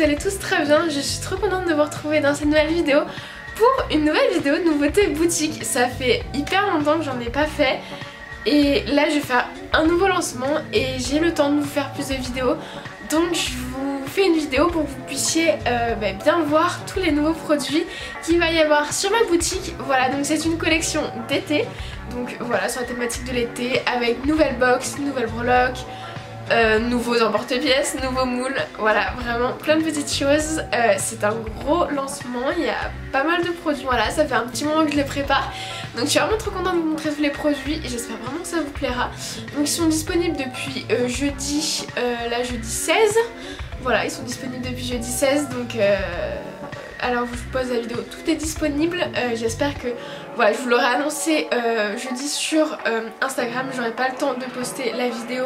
allez tous très bien. Je suis trop contente de vous retrouver dans cette nouvelle vidéo pour une nouvelle vidéo de nouveauté boutique. Ça fait hyper longtemps que j'en ai pas fait et là je vais faire un nouveau lancement et j'ai le temps de vous faire plus de vidéos. Donc je vous fais une vidéo pour que vous puissiez bien voir tous les nouveaux produits qu'il va y avoir sur ma boutique. Voilà, donc c'est une collection d'été. Donc voilà, sur la thématique de l'été avec nouvelle box, nouvelle breloque, nouveaux emporte-pièces, nouveaux moules, voilà, vraiment plein de petites choses. C'est un gros lancement, il y a pas mal de produits, voilà, ça fait un petit moment que je les prépare. Donc je suis vraiment trop contente de vous montrer tous les produits et j'espère vraiment que ça vous plaira. Donc ils sont disponibles depuis jeudi 16. Voilà, ils sont disponibles depuis jeudi 16, donc alors je vous pose la vidéo, tout est disponible. J'espère que, voilà, je vous l'aurai annoncé jeudi sur Instagram, j'aurai pas le temps de poster la vidéo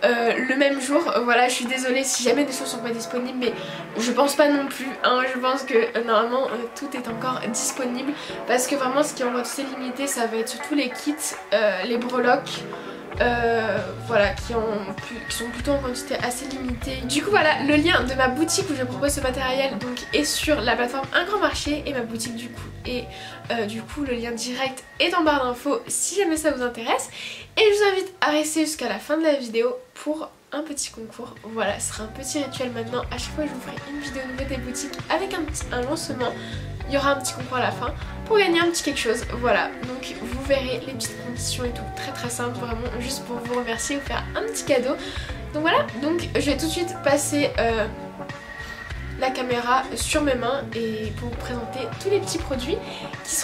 le même jour. Voilà, je suis désolée si jamais des choses sont pas disponibles, mais je pense pas non plus, hein. Je pense que normalement tout est encore disponible parce que vraiment ce qui est en quantité limitée ça va être surtout les kits, les breloques. Voilà, qui sont plutôt en quantité assez limitée. Du coup voilà, le lien de ma boutique où je propose ce matériel donc est sur la plateforme Un Grand Marché et ma boutique du coup. Et du coup le lien direct est en barre d'infos si jamais ça vous intéresse. Et je vous invite à rester jusqu'à la fin de la vidéo pour un petit concours. Voilà, ce sera un petit rituel maintenant. À chaque fois je vous ferai une vidéo nouvelle des boutiques avec un lancement. Il y aura un petit concours à la fin pour gagner un petit quelque chose. Voilà, donc vous verrez les petites conditions et tout, très très simple, vraiment juste pour vous remercier, vous faire un petit cadeau. Donc voilà, donc je vais tout de suite passer la caméra sur mes mains et pour vous présenter tous les petits produits qui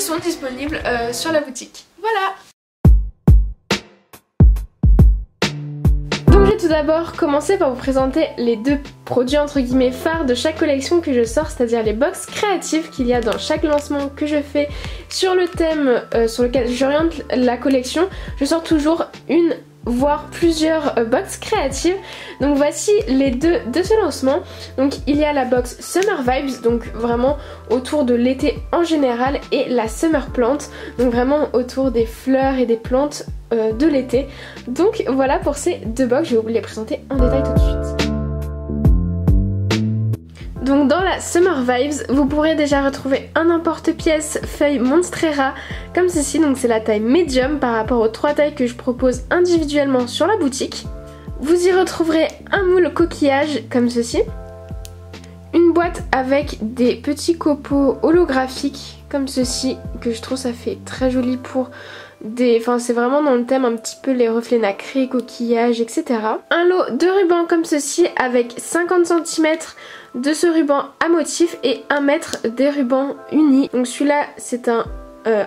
sont disponibles sur la boutique. Voilà. Donc je vais tout d'abord commencer par vous présenter les deux produits entre guillemets phares de chaque collection que je sors, c'est-à-dire les box créatives qu'il y a dans chaque lancement que je fais sur le thème sur lequel j'oriente la collection. Je sors toujours une voire plusieurs box créatives. Donc voici les deux de ce lancement. Donc il y a la box Summer Vibes, donc vraiment autour de l'été en général, et la Summer Plant, donc vraiment autour des fleurs et des plantes de l'été. Donc voilà pour ces deux box, je vais vous les présenter en détail tout de suite. Donc dans la Summer Vibes, vous pourrez déjà retrouver un emporte-pièce feuille Monstera comme ceci, donc c'est la taille médium par rapport aux 3 tailles que je propose individuellement sur la boutique. Vous y retrouverez un moule coquillage comme ceci, une boîte avec des petits copeaux holographiques comme ceci, que je trouve ça fait très joli pour des... Enfin c'est vraiment dans le thème un petit peu les reflets nacrés, coquillages, etc. Un lot de rubans comme ceci avec 50 cm de ce ruban à motif et 1 mètre des rubans unis. Donc celui-là c'est un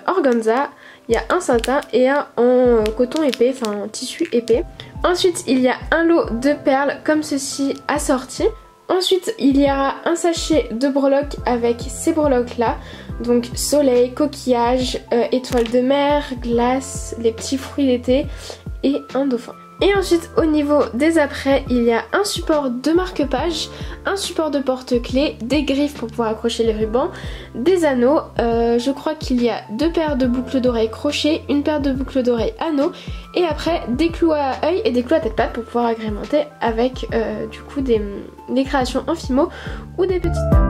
organza, il y a un satin et un en coton épais, enfin en tissu épais. Ensuite il y a un lot de perles comme ceci assorti. Ensuite il y aura un sachet de breloques avec ces breloques là, donc soleil, coquillage, étoiles de mer, glace, les petits fruits d'été et un dauphin. Et ensuite au niveau des apprêts, il y a un support de marque-page, un support de porte-clés, des griffes pour pouvoir accrocher les rubans, des anneaux, je crois qu'il y a 2 paires de boucles d'oreilles crochet, une paire de boucles d'oreilles anneaux, et après des clous à œil et des clous à tête plate pour pouvoir agrémenter avec du coup des créations en fimo ou des petites perles.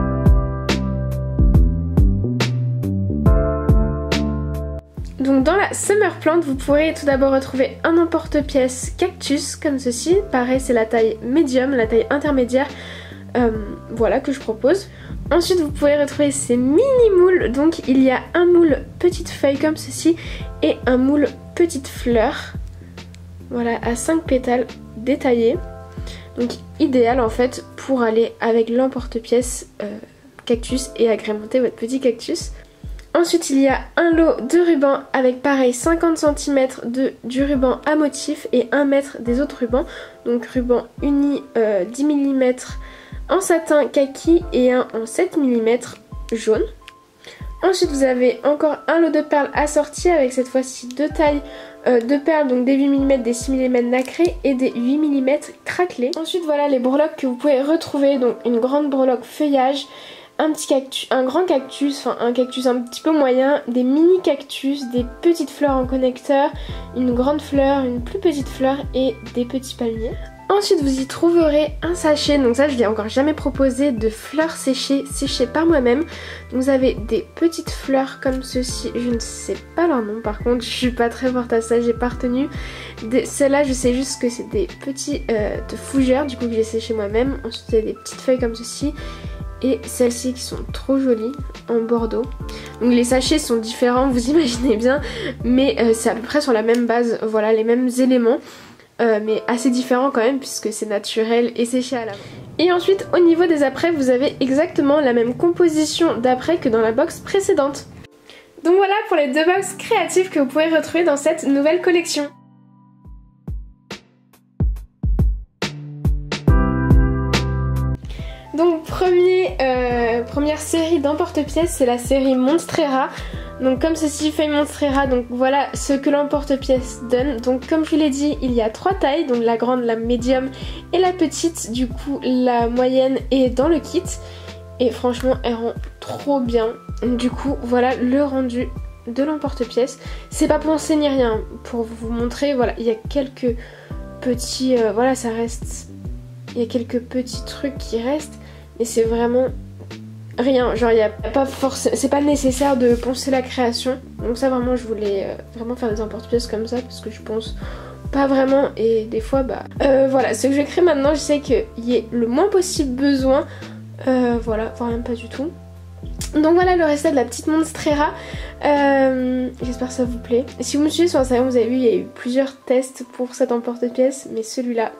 Donc dans la Summer Plant, vous pourrez tout d'abord retrouver un emporte-pièce cactus comme ceci. Pareil, c'est la taille médium, la taille intermédiaire, voilà, que je propose. Ensuite vous pouvez retrouver ces mini moules. Donc il y a un moule petite feuille comme ceci et un moule petite fleur. Voilà, à 5 pétales détaillés. Donc idéal en fait pour aller avec l'emporte-pièce cactus et agrémenter votre petit cactus. Ensuite il y a un lot de rubans avec pareil 50 cm du ruban à motif et 1 mètre des autres rubans. Donc ruban uni 10 mm en satin kaki et un en 7 mm jaune. Ensuite vous avez encore un lot de perles assorties avec cette fois-ci 2 tailles de perles, donc des 8 mm, des 6 mm nacrés et des 8 mm craquelés. Ensuite voilà les breloques que vous pouvez retrouver, donc une grande breloque feuillage, un petit cactus, un grand cactus, enfin un cactus un petit peu moyen, des mini cactus, des petites fleurs en connecteur, une grande fleur, une plus petite fleur et des petits palmiers. Ensuite vous y trouverez un sachet, donc ça je l'ai encore jamais proposé, de fleurs séchées par moi-même. Vous avez des petites fleurs comme ceci, je ne sais pas leur nom par contre, je suis pas très forte à ça, j'ai pas retenu. Celles-là je sais juste que c'est des petits de fougères du coup que j'ai séché moi-même. Ensuite il y a des petites feuilles comme ceci. Et celles-ci qui sont trop jolies en bordeaux. Donc les sachets sont différents, vous imaginez bien, mais c'est à peu près sur la même base, voilà, les mêmes éléments. Mais assez différents quand même puisque c'est naturel et séché à la main. Et ensuite au niveau des apprêts vous avez exactement la même composition d'apprêts que dans la box précédente. Donc voilà pour les 2 box créatives que vous pouvez retrouver dans cette nouvelle collection. Donc première série d'emporte-pièces, c'est la série Monstera. Donc comme ceci, feuille Monstera, donc voilà ce que l'emporte-pièce donne. Donc comme je vous l'ai dit, il y a 3 tailles, donc la grande, la médium et la petite. Du coup la moyenne est dans le kit. Et franchement elle rend trop bien. Du coup voilà le rendu de l'emporte-pièce. C'est pas pensé ni rien, pour vous montrer, voilà, il y a quelques petits, voilà ça reste, il y a quelques petits trucs qui restent. Et c'est vraiment rien, genre il y a pas forcément, c'est pas nécessaire de penser la création. Donc ça vraiment je voulais vraiment faire des emporte-pièces comme ça parce que je pense pas vraiment et des fois bah voilà, ce que je crée maintenant j'essaie qu'il y ait le moins possible besoin, voilà, voire même pas du tout. Donc voilà le résultat de la petite Monstera. J'espère que ça vous plaît. Si vous me suivez sur Instagram vous avez vu il y a eu plusieurs tests pour cet emporte-pièce, mais celui-là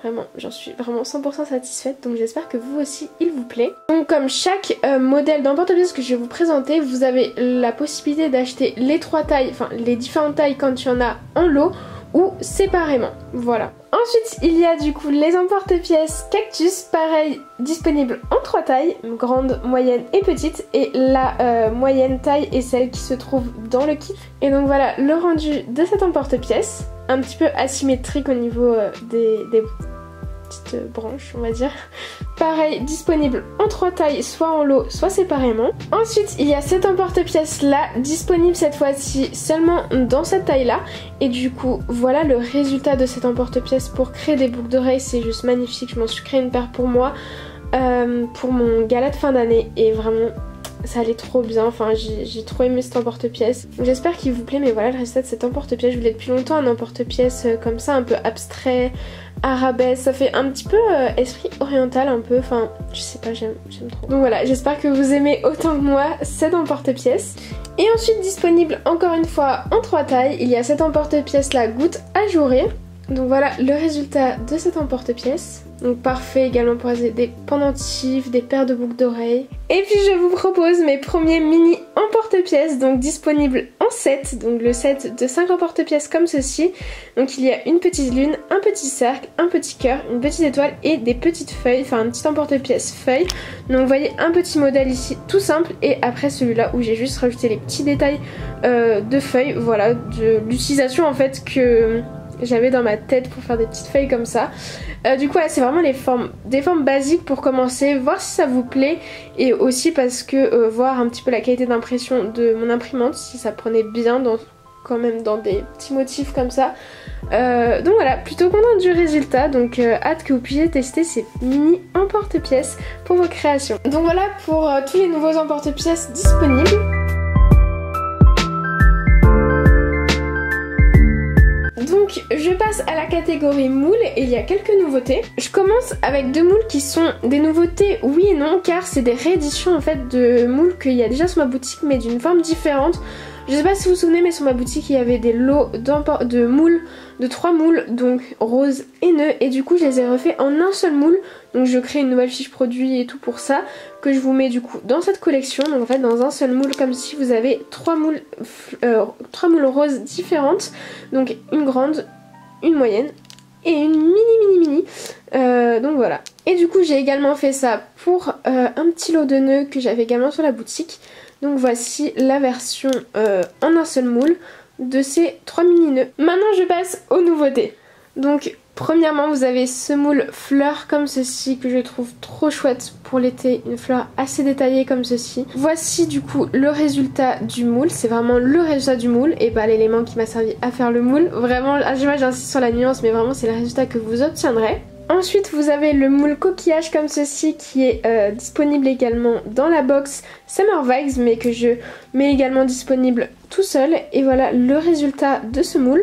vraiment, j'en suis vraiment 100% satisfaite, donc j'espère que vous aussi il vous plaît. Donc comme chaque modèle d'emporte-pièce que je vais vous présenter, vous avez la possibilité d'acheter les 3 tailles, enfin les différentes tailles quand il y en a en lot ou séparément, voilà. Ensuite il y a du coup les emporte-pièces cactus, pareil, disponibles en 3 tailles, grande, moyenne et petite, et la moyenne taille est celle qui se trouve dans le kit. Et donc voilà le rendu de cet emporte-pièce, un petit peu asymétrique au niveau des petites branches on va dire. Pareil, disponible en 3 tailles, soit en lot soit séparément. Ensuite il y a cet emporte-pièce là, disponible cette fois-ci seulement dans cette taille là. Et du coup voilà le résultat de cet emporte-pièce pour créer des boucles d'oreilles, c'est juste magnifique. Je m'en suis créé une paire pour moi, pour mon gala de fin d'année, et vraiment ça allait trop bien, enfin j'ai trop aimé cet emporte-pièce. J'espère qu'il vous plaît, mais voilà le résultat de cet emporte-pièce. Je voulais depuis longtemps un emporte-pièce comme ça, un peu abstrait, arabesque, ça fait un petit peu esprit oriental un peu, enfin je sais pas, j'aime trop. Donc voilà, j'espère que vous aimez autant que moi cet emporte-pièce. Et ensuite disponible encore une fois en 3 tailles, il y a cet emporte-pièce là, goutte ajourée. Donc voilà le résultat de cet emporte-pièce. Donc parfait également pour des pendentifs, des paires de boucles d'oreilles. Et puis je vous propose mes premiers mini emporte-pièces, donc disponibles en set. Donc le set de 5 emporte-pièces comme ceci. Donc il y a une petite lune, un petit cercle, un petit cœur, une petite étoile et des petites feuilles, enfin un petit emporte-pièce feuille. Donc vous voyez un petit modèle ici tout simple, et après celui-là où j'ai juste rajouté les petits détails de feuilles, voilà, de l'utilisation en fait que j'avais dans ma tête pour faire des petites feuilles comme ça. Du coup ouais, c'est vraiment des formes basiques pour commencer, voir si ça vous plaît, et aussi parce que voir un petit peu la qualité d'impression de mon imprimante, si ça prenait bien quand même dans des petits motifs comme ça. Donc voilà, plutôt contente du résultat, donc hâte que vous puissiez tester ces mini emporte-pièces pour vos créations. Donc voilà pour tous les nouveaux emporte-pièces disponibles. Donc je passe à la catégorie moules et il y a quelques nouveautés. Je commence avec 2 moules qui sont des nouveautés oui et non, car c'est des rééditions en fait de moules qu'il y a déjà sur ma boutique mais d'une forme différente. Je sais pas si vous vous souvenez, mais sur ma boutique il y avait des lots de moules, de 3 moules, donc rose et nœud, et du coup je les ai refaits en un seul moule. Donc je crée une nouvelle fiche produit et tout pour ça, que je vous mets du coup dans cette collection. Donc en fait dans un seul moule, comme si vous avez 3 moules roses différentes. Donc une grande, une moyenne et une mini. Donc voilà. Et du coup j'ai également fait ça pour un petit lot de nœuds que j'avais également sur la boutique. Donc voici la version en un seul moule de ces 3 mini nœuds. Maintenant je passe aux nouveautés. Donc Premièrement, vous avez ce moule fleur comme ceci que je trouve trop chouette pour l'été, une fleur assez détaillée comme ceci. Voici du coup le résultat du moule, c'est vraiment le résultat du moule et pas l'élément qui m'a servi à faire le moule. Vraiment, à chaque fois j'insiste sur la nuance mais vraiment c'est le résultat que vous obtiendrez. Ensuite vous avez le moule coquillage comme ceci qui est disponible également dans la box Summer Vibes mais que je mets également disponible tout seul. Et voilà le résultat de ce moule.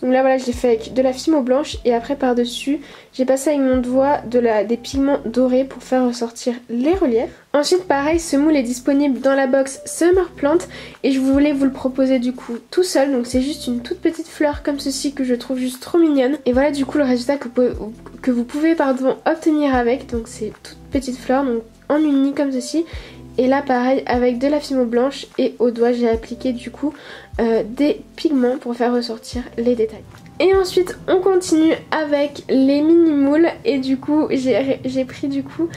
Donc là voilà je l'ai fait avec de la fimo blanche et après par dessus j'ai passé avec mon doigt des pigments dorés pour faire ressortir les reliefs. Ensuite pareil ce moule est disponible dans la box Summer Plant et je voulais vous le proposer du coup tout seul. Donc c'est juste une toute petite fleur comme ceci que je trouve juste trop mignonne. Et voilà du coup le résultat que vous pouvez obtenir avec. Donc c'est toute petite fleur donc en uni comme ceci. Et là pareil avec de la fimo blanche et au doigt j'ai appliqué du coup des pigments pour faire ressortir les détails. Et ensuite on continue avec les mini moules et du coup j'ai pris du coup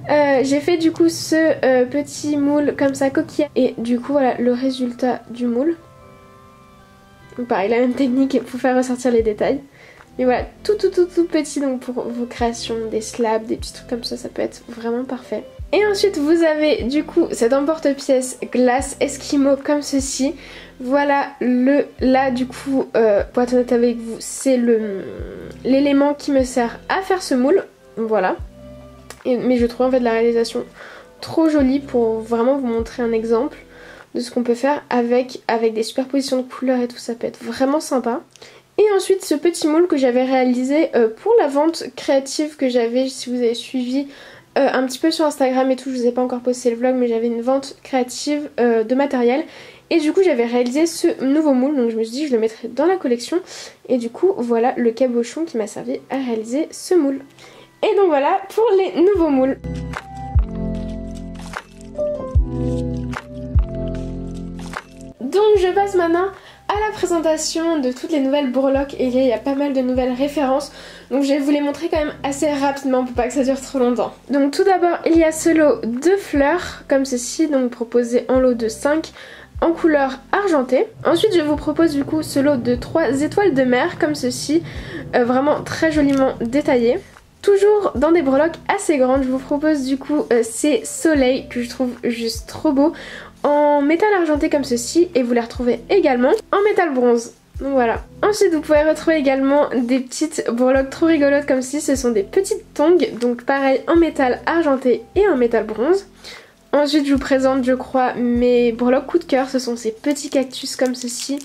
j'ai fait du coup ce petit moule comme ça coquillage et du coup voilà le résultat du moule. Donc pareil la même technique pour faire ressortir les détails. Mais voilà tout petit donc pour vos créations, des slabs, des petits trucs comme ça peut être vraiment parfait. Et ensuite vous avez du coup cet emporte-pièce glace Esquimau comme ceci. Voilà là du coup pour être honnête avec vous c'est l'élément qui me sert à faire ce moule. Voilà. Mais je trouve en fait la réalisation trop jolie pour vraiment vous montrer un exemple de ce qu'on peut faire avec des superpositions de couleurs et tout, ça peut être vraiment sympa. Et ensuite ce petit moule que j'avais réalisé pour la vente créative que j'avais, si vous avez suivi un petit peu sur Instagram et tout, je vous ai pas encore posté le vlog mais j'avais une vente créative de matériel. Et du coup j'avais réalisé ce nouveau moule donc je me suis dit je le mettrai dans la collection. Et du coup voilà le cabochon qui m'a servi à réaliser ce moule. Et donc voilà pour les nouveaux moules. Donc je passe maintenant à la présentation de toutes les nouvelles breloques et il y a pas mal de nouvelles références. Donc je vais vous les montrer quand même assez rapidement pour pas que ça dure trop longtemps. Donc tout d'abord il y a ce lot de fleurs comme ceci, donc proposé en lot de 5 en couleur argentée. Ensuite je vous propose du coup ce lot de 3 étoiles de mer comme ceci, vraiment très joliment détaillé. Toujours dans des breloques assez grandes, je vous propose du coup ces soleils que je trouve juste trop beaux en métal argenté comme ceci et vous les retrouvez également en métal bronze. Donc voilà. Ensuite vous pouvez retrouver également des petites breloques trop rigolotes comme ceci, ce sont des petites tongs, donc pareil en métal argenté et en métal bronze. Ensuite je vous présente je crois mes breloques coup de cœur, ce sont ces petits cactus comme ceci,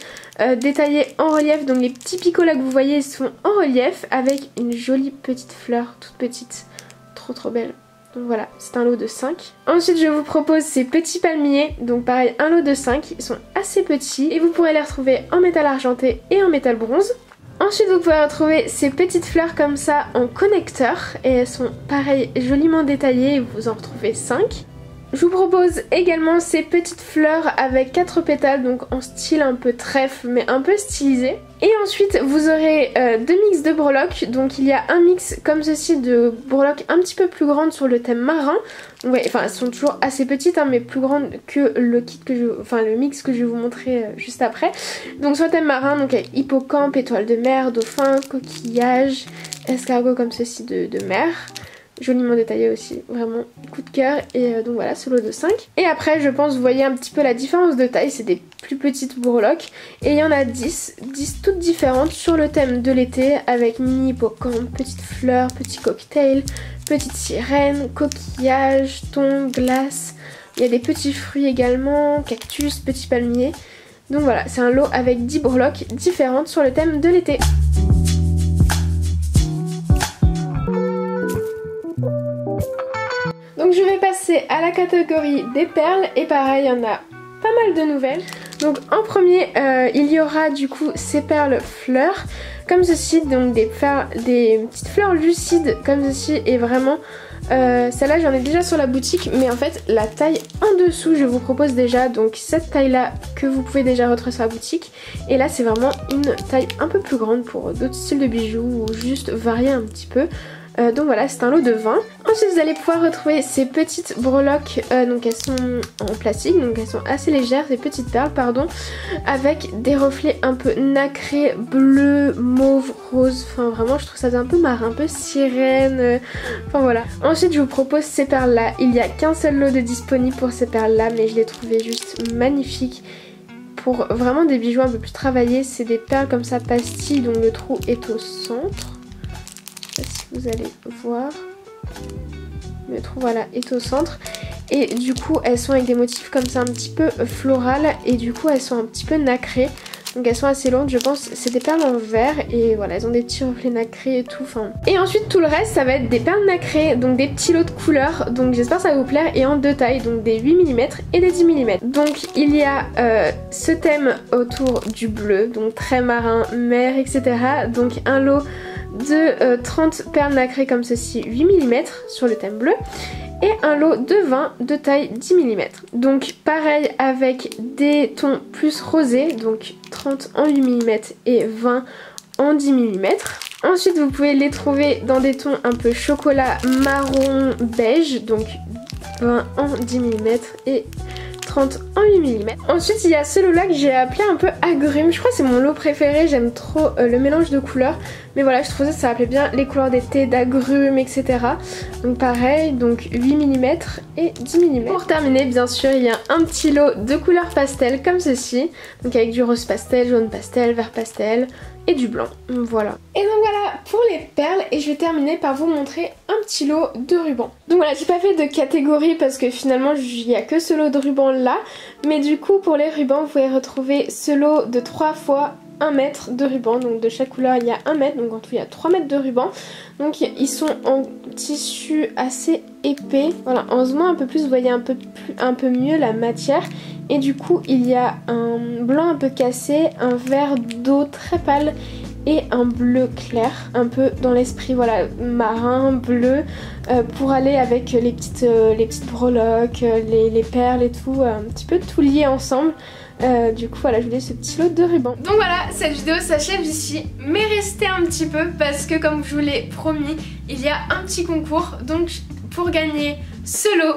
détaillés en relief, donc les petits picots là que vous voyez ils sont en relief avec une jolie petite fleur toute petite, trop belle. Donc voilà, c'est un lot de 5. Ensuite je vous propose ces petits palmiers, donc pareil un lot de 5, ils sont assez petits et vous pourrez les retrouver en métal argenté et en métal bronze. Ensuite vous pouvez retrouver ces petites fleurs comme ça en connecteur et elles sont pareil joliment détaillées et vous en retrouvez 5. Je vous propose également ces petites fleurs avec 4 pétales, donc en style un peu trèfle mais un peu stylisé. Et ensuite vous aurez 2 mix de breloques, donc il y a un mix comme ceci de breloques un petit peu plus grandes sur le thème marin. Ouais, enfin elles sont toujours assez petites hein, mais plus grandes que le mix que je vais vous montrer juste après. Donc sur le thème marin, donc avec hippocampe, étoile de mer, dauphin, coquillage, escargot comme ceci de mer. Joliment détaillé aussi, vraiment coup de cœur. Et donc voilà ce lot de 5. Et après je pense vous voyez un petit peu la différence de taille, c'est des plus petites breloques. Et il y en a 10 toutes différentes sur le thème de l'été avec mini hippocampe, petites fleurs, petits cocktails, petites sirènes, coquillages, thon, glace. Il y a des petits fruits également, cactus, petits palmiers. Donc voilà c'est un lot avec 10 breloques différentes sur le thème de l'été. Donc je vais passer à la catégorie des perles et pareil il y en a pas mal de nouvelles. Donc en premier il y aura du coup ces perles fleurs comme ceci, donc des petites fleurs lucides comme ceci et vraiment celle-là j'en ai déjà sur la boutique mais en fait la taille en dessous je vous propose déjà donc cette taille là que vous pouvez déjà retrouver sur la boutique et là c'est vraiment une taille un peu plus grande pour d'autres styles de bijoux ou juste varier un petit peu. Donc voilà, c'est un lot de 20. Ensuite vous allez pouvoir retrouver ces petites breloques, donc elles sont en plastique, donc elles sont assez légères, ces petites perles pardon, avec des reflets un peu nacrés, bleu, mauve, rose, enfin vraiment je trouve ça un peu marin, un peu sirène, enfin voilà. Ensuite je vous propose ces perles là, il n'y a qu'un seul lot de disponible pour ces perles là, mais je les trouvais juste magnifiques. Pour vraiment des bijoux un peu plus travaillés, c'est des perles comme ça pastilles dont le trou est au centre. Je sais pas si vous allez voir. Le trou voilà est au centre. Et du coup elles sont avec des motifs comme ça un petit peu floral. Et du coup elles sont un petit peu nacrées. Donc elles sont assez longues, je pense, c'est des perles en verre et voilà, elles ont des petits reflets nacrés et tout. Enfin. Et ensuite tout le reste ça va être des perles nacrées, donc des petits lots de couleurs. Donc j'espère que ça va vous plaire et en deux tailles, donc des 8 mm et des 10 mm. Donc il y a ce thème autour du bleu, donc très marin, mer, etc. Donc un lot de 30 perles nacrées comme ceci, 8 mm sur le thème bleu. Et un lot de 20 de taille 10 mm. Donc pareil avec des tons plus rosés, donc 30 en 8 mm et 20 en 10 mm. Ensuite vous pouvez les trouver dans des tons un peu chocolat marron beige, donc 20 en 10 mm et 30 en 8 mm. Ensuite il y a ce lot là que j'ai appelé un peu agrumes, je crois que c'est mon lot préféré, j'aime trop le mélange de couleurs. Mais voilà, je trouvais que ça appelait bien les couleurs d'été, d'agrumes, etc. Donc pareil, donc 8 mm et 10 mm. Pour terminer, bien sûr, il y a un petit lot de couleurs pastel comme ceci. Donc avec du rose pastel, jaune pastel, vert pastel et du blanc. Voilà. Et donc voilà pour les perles et je vais terminer par vous montrer un petit lot de rubans. Donc voilà, j'ai pas fait de catégorie parce que finalement il n'y a que ce lot de rubans là. Mais du coup pour les rubans, vous pouvez retrouver ce lot de 3 fois 1 mètre de ruban, donc de chaque couleur il y a 1 mètre, donc en tout il y a 3 mètres de ruban. Donc ils sont en tissu assez épais, voilà, en zoomant un peu plus vous voyez un peu mieux la matière. Et du coup il y a un blanc un peu cassé, un vert d'eau très pâle et un bleu clair, un peu dans l'esprit voilà marin, bleu, pour aller avec les petites breloques, les perles et tout, un petit peu tout lié ensemble. Du coup voilà, je voulais ce petit lot de ruban. Donc voilà, cette vidéo s'achève ici, mais restez un petit peu parce que comme je vous l'ai promis, il y a un petit concours. Donc pour gagner ce lot,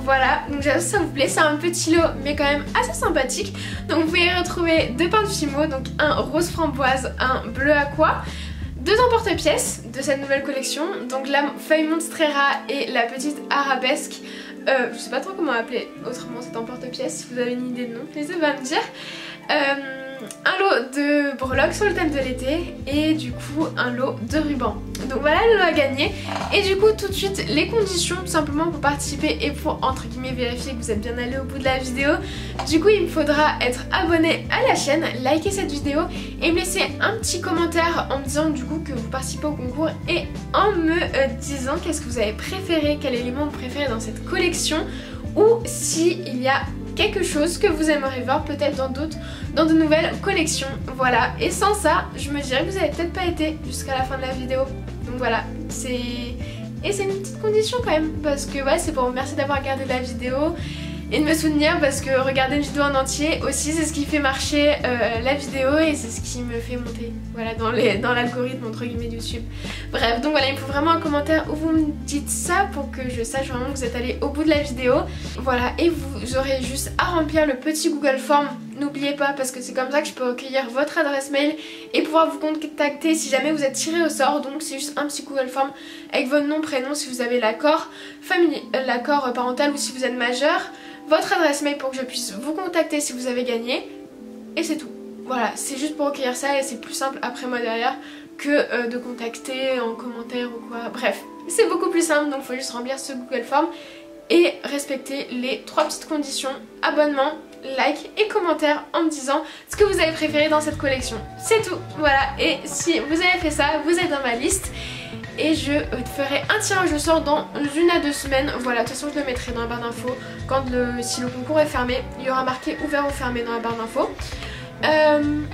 voilà, donc j'espère que ça vous plaît, c'est un petit lot mais quand même assez sympathique. Donc vous pouvez retrouver 2 pains de Fimo, donc un rose framboise, un bleu aqua, 2 emporte-pièces de cette nouvelle collection, donc la feuille Monstera et la petite arabesque. Je sais pas trop comment appeler autrement cet emporte-pièce, si vous avez une idée de nom, n'hésitez pas à me dire. Un lot de breloques sur le thème de l'été et du coup un lot de rubans. Donc voilà le lot à gagner. Et du coup tout de suite les conditions tout simplement pour participer et pour entre guillemets vérifier que vous êtes bien allé au bout de la vidéo. Du coup il me faudra être abonné à la chaîne, liker cette vidéo et me laisser un petit commentaire en me disant du coup que vous participez au concours et en me disant qu'est-ce que vous avez préféré, quel élément vous préférez dans cette collection ou si il y a quelque chose que vous aimeriez voir peut-être dans de nouvelles collections. Voilà, et sans ça je me dirais que vous avez peut-être pas été jusqu'à la fin de la vidéo. Donc voilà, c'est une petite condition quand même parce que ouais, c'est pour vous remercier d'avoir regardé la vidéo et de me soutenir parce que regarder une vidéo en entier aussi c'est ce qui fait marcher la vidéo et c'est ce qui me fait monter voilà dans l'algorithme entre guillemets YouTube. Bref, donc voilà, il me faut vraiment un commentaire où vous me dites ça pour que je sache vraiment que vous êtes allé au bout de la vidéo. Voilà, et vous aurez juste à remplir le petit Google Form. N'oubliez pas parce que c'est comme ça que je peux recueillir votre adresse mail et pouvoir vous contacter si jamais vous êtes tiré au sort. Donc c'est juste un petit Google Form avec votre nom, prénom si vous avez l'accord l'accord parental ou si vous êtes majeur, votre adresse mail pour que je puisse vous contacter si vous avez gagné et c'est tout. Voilà, c'est juste pour recueillir ça et c'est plus simple après moi derrière que de contacter en commentaire ou quoi. Bref, c'est beaucoup plus simple donc il faut juste remplir ce Google Form et respecter les 3 petites conditions: abonnement, like et commentaire en me disant ce que vous avez préféré dans cette collection. C'est tout, voilà, et si vous avez fait ça, vous êtes dans ma liste et je ferai un tirage au sort dans 1 à 2 semaines. Voilà, de toute façon je le mettrai dans la barre d'infos si le concours est fermé, il y aura marqué ouvert ou fermé dans la barre d'infos.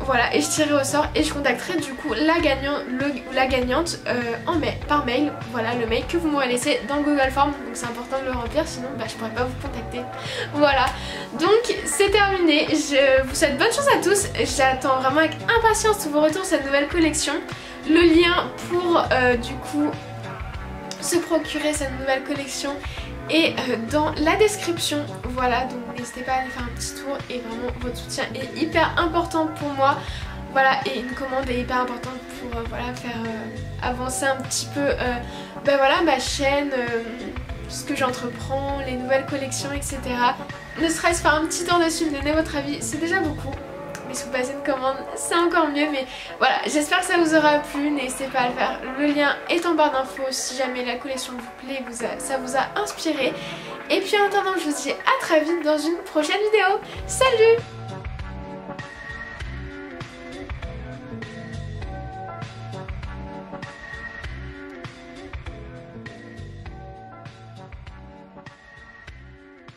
Voilà, et je tirerai au sort et je contacterai du coup la gagnante par mail. Voilà le mail que vous m'aurez laissé dans le Google Form, donc c'est important de le remplir sinon je pourrais pas vous contacter. Voilà, donc c'est terminé, je vous souhaite bonne chance à tous, j'attends vraiment avec impatience vos retours sur cette nouvelle collection. Le lien pour du coup se procurer cette nouvelle collection est dans la description. Voilà, donc n'hésitez pas à aller faire un petit tour et vraiment votre soutien est hyper important pour moi. Voilà, et une commande est hyper importante pour voilà, faire avancer un petit peu ben voilà, ma chaîne, ce que j'entreprends, les nouvelles collections, etc. Ne serait-ce faire un petit tour dessus, me donner votre avis, c'est déjà beaucoup. Mais si vous passez une commande, c'est encore mieux. Mais voilà, j'espère que ça vous aura plu, n'hésitez pas à le faire. Le lien est en barre d'infos si jamais la collection vous plaît, ça vous a inspiré. Et puis en attendant, je vous dis à très vite dans une prochaine vidéo. Salut!